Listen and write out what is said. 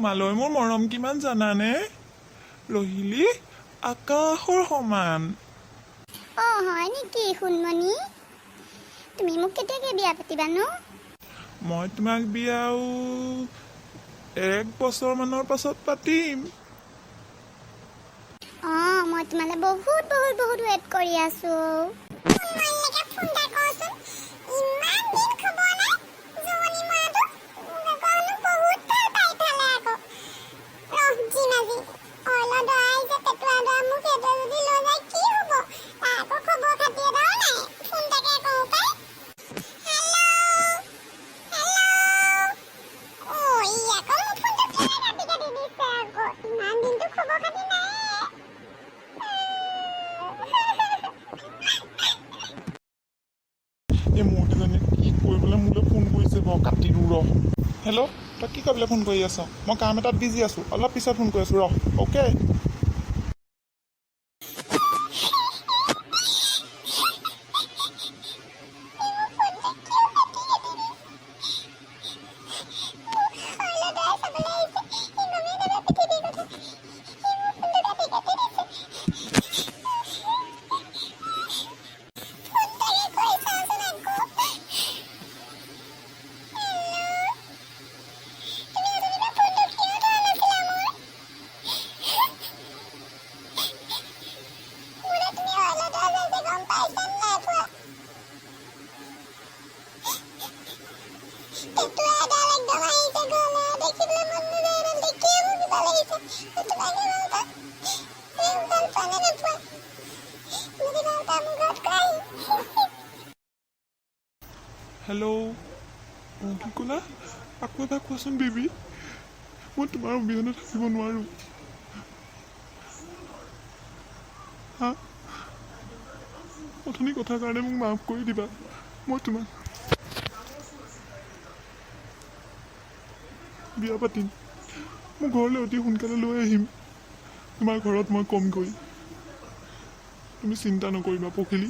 তোমালৈ মোৰ মৰম কিমান জানানে? ৰহিলি আকাশৰ সমান। হয় নেকি সোণমণি? তুমি মোক কেতিয়াকৈ বিয়া পাতিবানো? মই তোমাক বিয়াও 1 বছৰমানৰ পাছত পাতিম। মই তোমালৈ বহুত বহুত বহুত ৱেইট কৰি আছো। এই মহিলাজনী কি কৰিবলৈ মোলৈ ফোন কৰিছে বাৰু, কাটি দিওঁ ৰহ। হেল্ল', তই কি কৰিবলৈ ফোন কৰি আছ? মই কাম এটাত বিজি আছোঁ, অলপ পিছত ফোন কৰি আছোঁ ৰহ। অ'কে। হেল্ল', কি ক'লা? আকৌ এবাৰ কোৱাচোন বেবী। মই তোমাৰ অবিহনে থাকিব নোৱাৰোঁ। হা, অথনি কথাৰ কাৰণে মোক মাফ কৰি দিবা। মই তোমাক বিয়া পাতিম। মোৰ ঘৰলৈ অতি সোনকালে লৈ আহিম। তোমাৰ ঘৰত মই কমকৈ। তুমি চিন্তা নকৰিবা পখিলী।